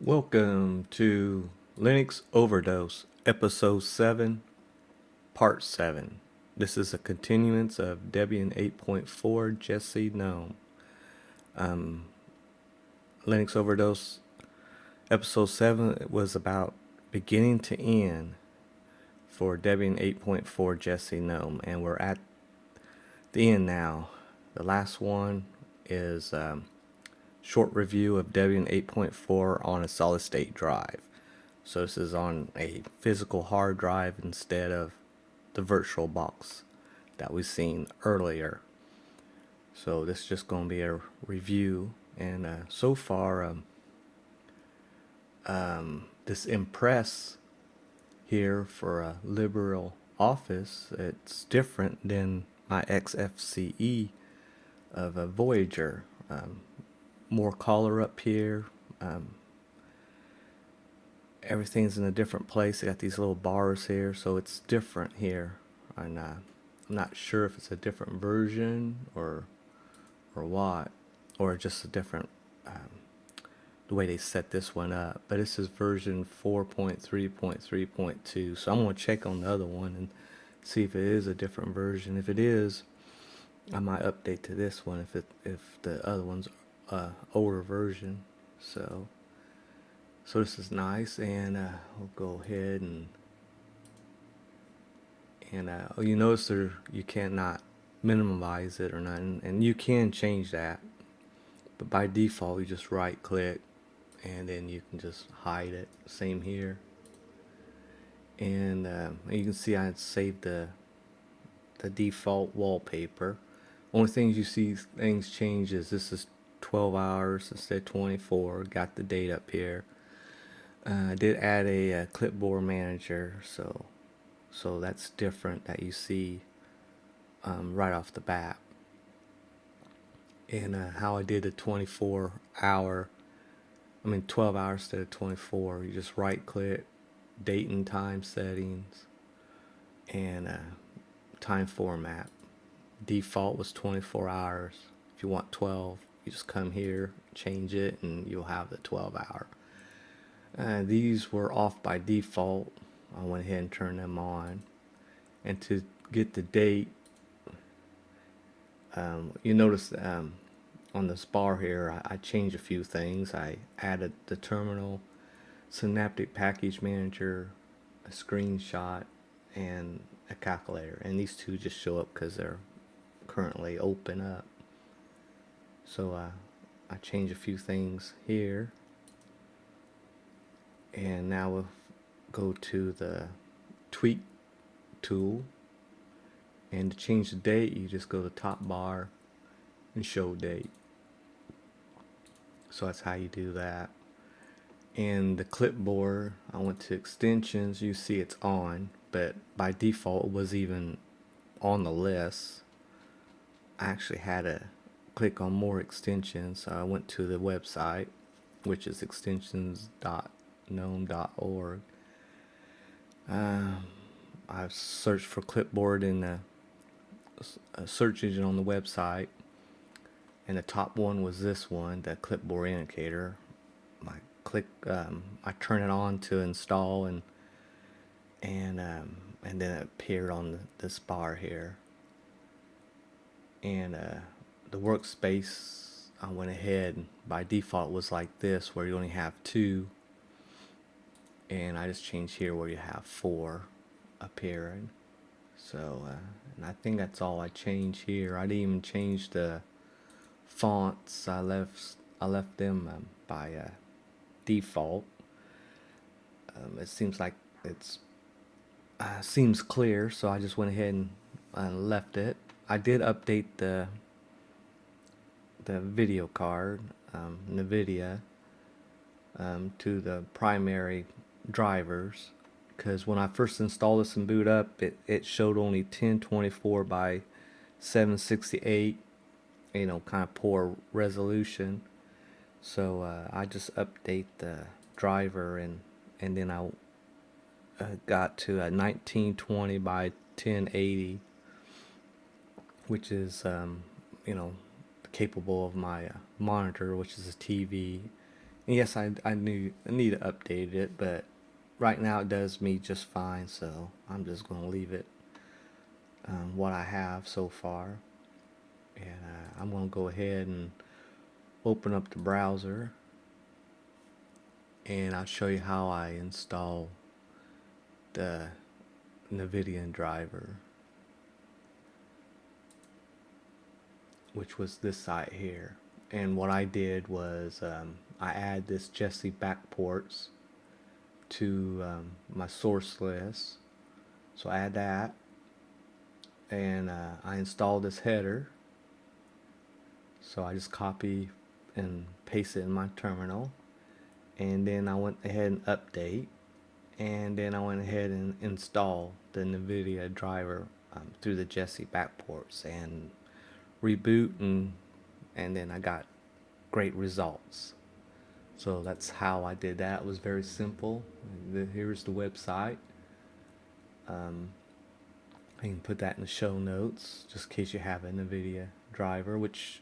Welcome to Linux Overdose, Episode 7, Part 7. This is a continuance of Debian 8.4 Jessie GNOME. Linux Overdose, Episode 7 was about beginning to end for Debian 8.4 Jessie GNOME, and we're at the end now. The last one is short review of Debian 8.4 on a solid state drive. So this is on a physical hard drive instead of the virtual box that we've seen earlier. So this is just going to be a review, and so far this Impress here for a liberal office, it's different than my XFCE of a Voyager. More color up here. Everything's in a different place. I got these little bars here, so it's different here. And I'm not sure if it's a different version or what, or just a different the way they set this one up. But this is version 4.3.3.2. So I'm gonna check on the other one and see if it is a different version. If it is, I might update to this one if the other one's older version. So this is nice, and we'll go ahead and you notice there you cannot minimize it or nothing, and you can change that, but by default you just right click and then you can just hide it. Same here, and you can see I had saved the default wallpaper. Only things you see things change is this is 12 hours instead of 24. Got the date up here. I did add a clipboard manager, so that's different that you see right off the bat. And how I did the 12 hours instead of 24. You just right click, date and time settings, and time format. Default was 24 hours. If you want 12, you just come here, change it, and you'll have the 12 hour. These were off by default. I went ahead and turned them on. And to get the date, you notice on this bar here, I changed a few things. I added the terminal, Synaptic Package Manager, a screenshot, and a calculator. And these two just show up because they're currently open up. So I changed a few things here. And now we'll go to the tweak tool, and to change the date you just go to top bar and show date. So that's how you do that. And the clipboard, I went to extensions. You see it's on, but by default it was even on the list. I actually had to click on more extensions, so I went to the website, which is extensions.gnome.org. I've searched for clipboard in the search engine on the website, and the top one was this one, the clipboard indicator. I turn it on to install, and then it appeared on this bar here. And the workspace, I went ahead, by default was like this, where you only have 2, and I just changed here where you have 4 appearing. So and I think that's all I changed here. I didn't even change the fonts. I left them by default. It seems like it's seems clear, so I just went ahead and left it. I did update the video card, NVIDIA, to the primary drivers, because when I first installed this and boot up, it showed only 1024 by 768, kind of poor resolution. So I just update the driver, and then I got to a 1920 by 1080, which is capable of my monitor, which is a TV, Yes, I need to update it, but right now it does me just fine, so I'm just going to leave it what I have so far. And I'm going to go ahead and open up the browser, and I'll show you how I install the Davidian driver, which was this site here. And what I did was I add this Jessie backports to my source list. So I add that, and I install this header. So I just copy and paste it in my terminal, and then I went ahead and update, and then I went ahead and install the NVIDIA driver through the Jessie backports and reboot, and then I got great results. So that's how I did that. It was very simple. Here's the website. I can put that in the show notes just in case you have a NVIDIA driver, which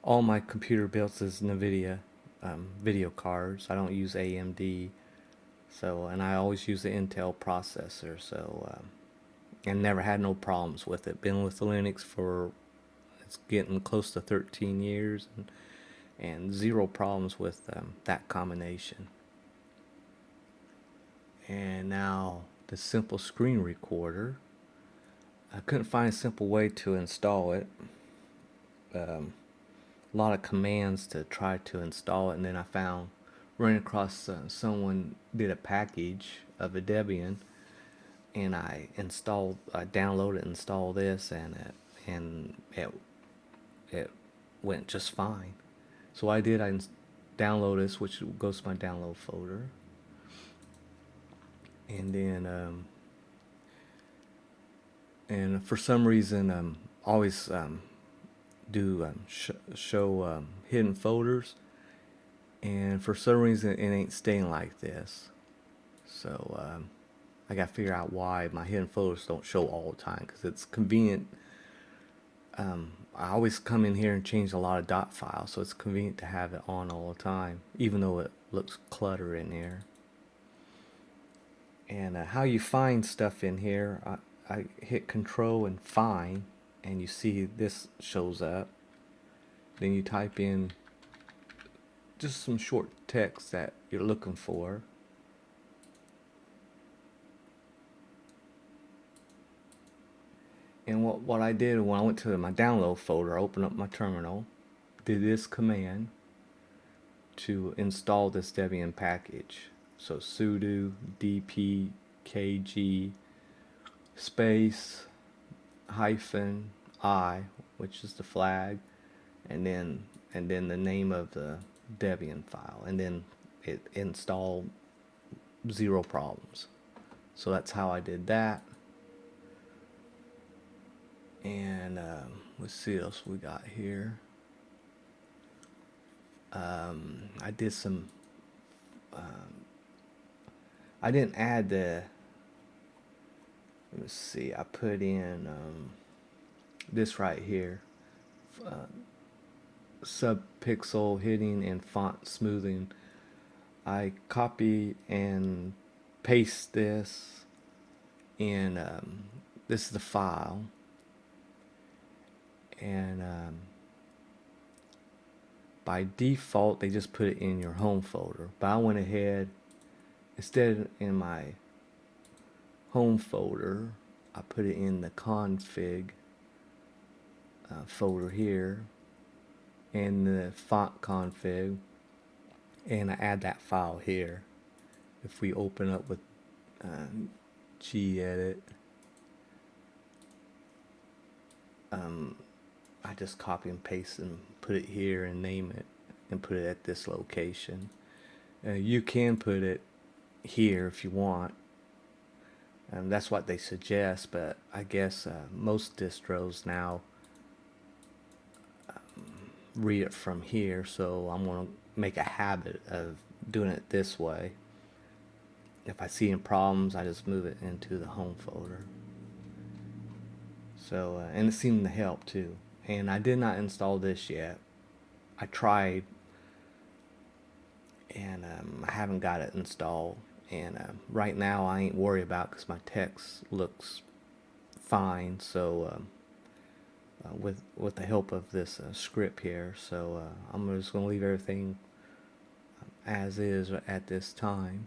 all my computer builds is NVIDIA video cards. I don't use AMD. So, and I always use the Intel processor. So, and never had no problems with it. Been with Linux for, it's getting close to 13 years, and zero problems with that combination. And now the simple screen recorder. I couldn't find a simple way to install it. A lot of commands to try to install it, and then I found, running across someone did a package of a Debian, and I downloaded and installed this, and it went just fine. So I download this, which goes to my download folder, and then and for some reason always do show hidden folders, and for some reason it ain't staying like this. So I gotta figure out why my hidden folders don't show all the time, because it's convenient. I always come in here and change a lot of dot files, so it's convenient to have it on all the time, even though it looks cluttered in here. And how you find stuff in here, I hit Control and Find, and you see this shows up. Then you type in just some short text that you're looking for. And what I did when I went to my download folder, I opened up my terminal, did this command to install this Debian package. So sudo dpkg space -I, which is the flag, and then the name of the Debian file, and then it installed zero problems. So that's how I did that. And let's see what else we got here. I did some I didn't add the, let's see, I put in this right here, subpixel hitting and font smoothing. I copy and paste this in, this is the file, and by default they just put it in your home folder, but I went ahead, instead in my home folder, I put it in the config folder here, and the font config, and I add that file here. If we open up with gedit, I just copy and paste and put it here and name it and put it at this location. You can put it here if you want, and that's what they suggest, but I guess most distros now read it from here, so I'm going to make a habit of doing it this way. If I see any problems, I just move it into the home folder. So and it seemed to help too. And I did not install this yet. I tried, I haven't got it installed. And right now I ain't worried about because my text looks fine. So with the help of this script here, so I'm just gonna leave everything as is at this time.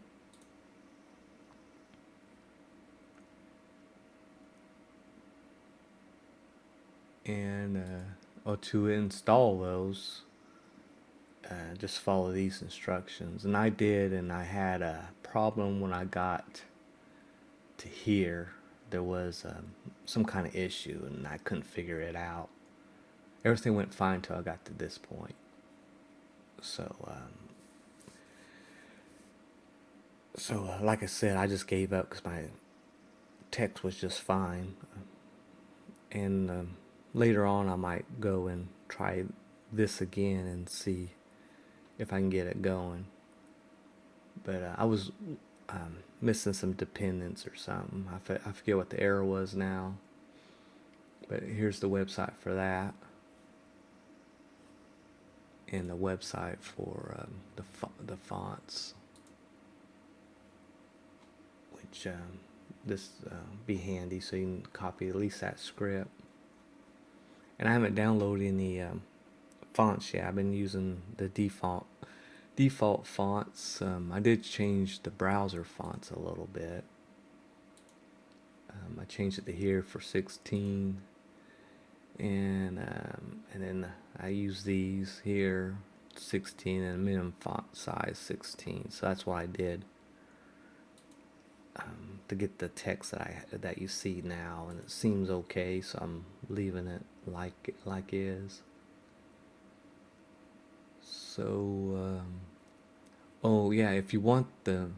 And to install those, just follow these instructions. And I did, and I had a problem when I got to here. There was some kind of issue, and I couldn't figure it out. Everything went fine until I got to this point. So, like I said, I just gave up because my text was just fine. And later on, I might go and try this again and see if I can get it going. But I was missing some dependence or something. I forget what the error was now. But here's the website for that. And the website for the fonts. Which this be handy so you can copy at least that script. And I haven't downloaded any fonts yet. I've been using the default fonts. I did change the browser fonts a little bit. I changed it to here for 16, and then I use these here 16 and minimum font size 16. So that's what I did to get the text that you see now, and it seems okay. So I'm leaving it like is. So oh yeah, if you want the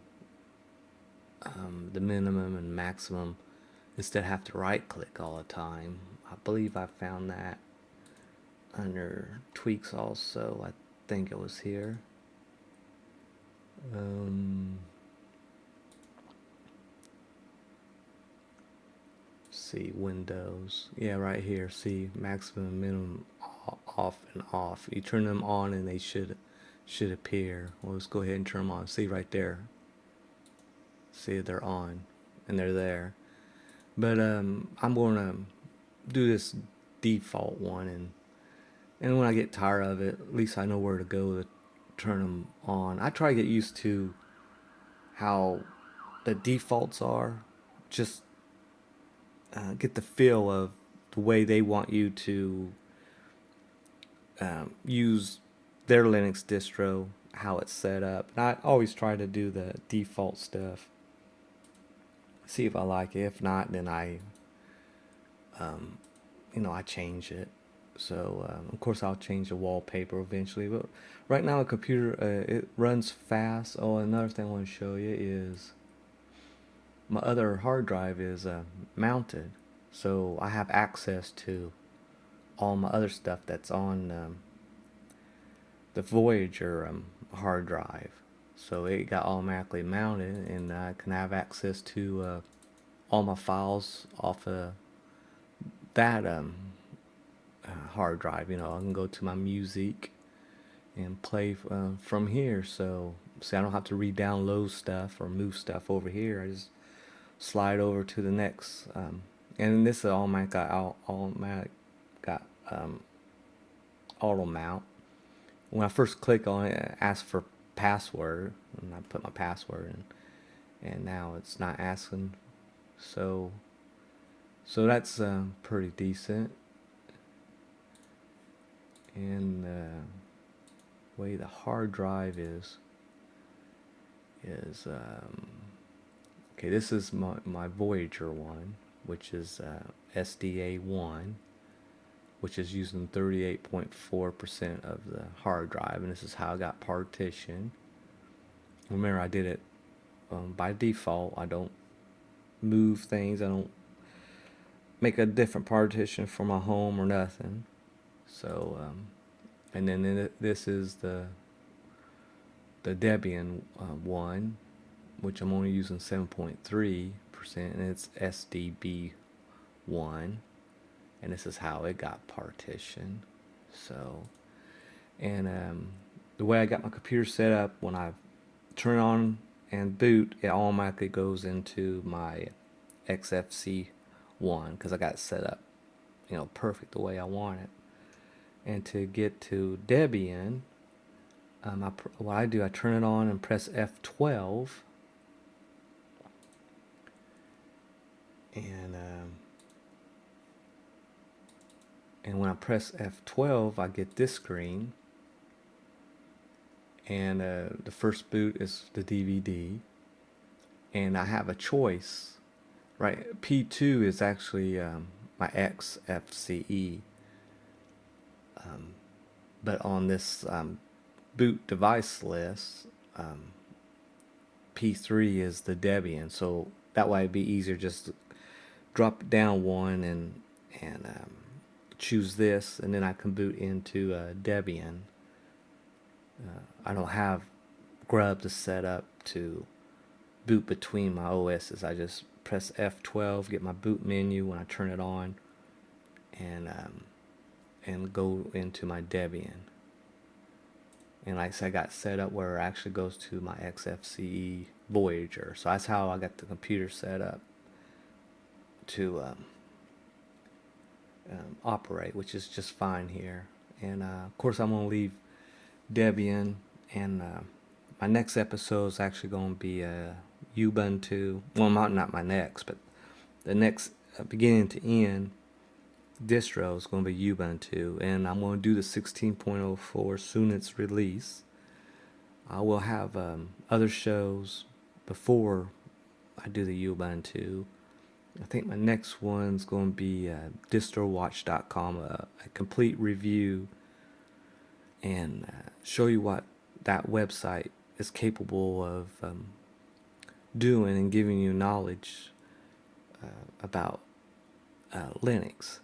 minimum and maximum, instead have to right click all the time. I believe I found that under tweaks also. I think it was here. See, Windows. Yeah, right here. See, maximum and minimum off and off. You turn them on and they should appear. Well, let's go ahead and turn them on. See right there. See, they're on and they're there. But I'm going to do this default one, and when I get tired of it, at least I know where to go to turn them on. I try to get used to how the defaults are. Just get the feel of the way they want you to use their Linux distro, how it's set up. And I always try to do the default stuff. See if I like it. If not, then I change it. So of course I'll change the wallpaper eventually. But right now the computer it runs fast. Oh, another thing I want to show you is my other hard drive is mounted, so I have access to all my other stuff that's on the Voyager hard drive. So it got automatically mounted, and I can have access to all my files off of that hard drive. I can go to my music and play from here. So see, I don't have to re-download stuff or move stuff over here. I just slide over to the next, and this is automatic got auto mount. When I first click on it, it asks for password, and I put my password in, and now it's not asking. So that's pretty decent. And the way the hard drive is okay, this is my Voyager one, which is SDA1, which is using 38.4% of the hard drive, and this is how I got partitioned. Remember, I did it by default. I don't move things. I don't make a different partition for my home or nothing. So and then this is the Debian one, which I'm only using 7.3%, and it's SDB1, and this is how it got partitioned. So, and the way I got my computer set up when I turn it on and boot, it automatically goes into my XFC one because I got it set up, perfect the way I want it. And to get to Debian, what I do, I turn it on and press F12, and when I press F12, I get this screen, and the first boot is the DVD, and I have a choice, right? P2 is actually my XFCE, but on this boot device list, P3 is the Debian, so that way it'd be easier just to drop down one and choose this, and then I can boot into Debian. I don't have Grub to set up to boot between my OSs. I just press F12, get my boot menu when I turn it on, and go into my Debian. And like I said, I got set up where it actually goes to my XFCE Voyager. So that's how I got the computer set up to operate, which is just fine here. And of course I'm going to leave Debian, and my next episode is actually going to be Ubuntu. Well, not my next, but the next beginning to end distro is going to be Ubuntu, and I'm going to do the 16.04 soon its release. I will have other shows before I do the Ubuntu. I think my next one's going to be distrowatch.com, a complete review, and show you what that website is capable of doing and giving you knowledge about Linux.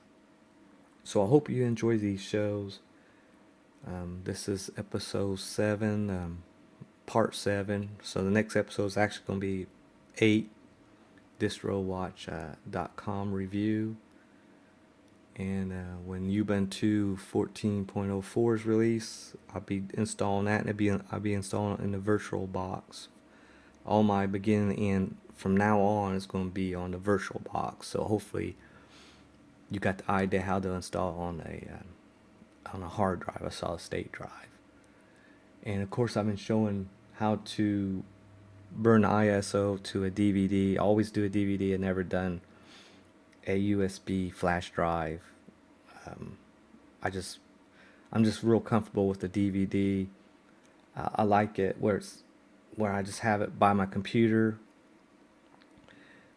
So I hope you enjoy these shows. This is episode 7, part 7. So the next episode is actually going to be 8, distrowatch.com review. And when Ubuntu 14.04 is released, I'll be installing that, and I'll be installing it in the virtual box. All my beginning and end from now on is going to be on the virtual box. So hopefully you got the idea how to install on a hard drive, a solid state drive. And of course I've been showing how to burn the ISO to a DVD. I always do a DVD. I've never done a USB flash drive. I'm just real comfortable with the DVD. I like it where I just have it by my computer.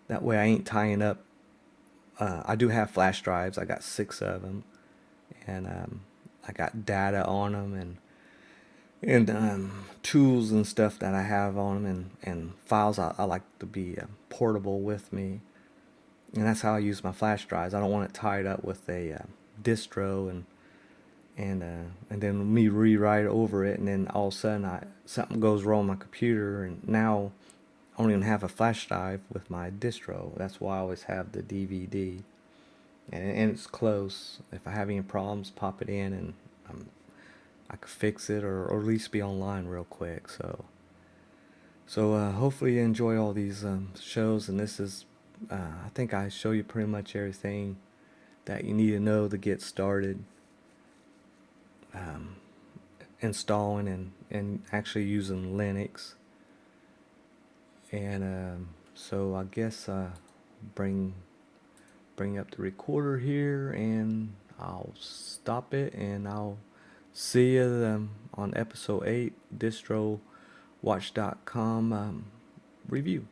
That way I ain't tying up. I do have flash drives. I got 6 of them, and I got data on them, and tools and stuff that I have on them, and files I like to be portable with me. And that's how I use my flash drives. I don't want it tied up with a distro and then me rewrite over it, and then all of a sudden something goes wrong with my computer, and now I don't even have a flash drive with my distro. That's why I always have the DVD, and it's close. If I have any problems, pop it in, and I could fix it, or at least be online real quick. So hopefully you enjoy all these shows, and this is I think I show you pretty much everything that you need to know to get started installing and actually using Linux. And so I guess bring up the recorder here, and I'll stop it, and I'll see you on episode 8, distrowatch.com review.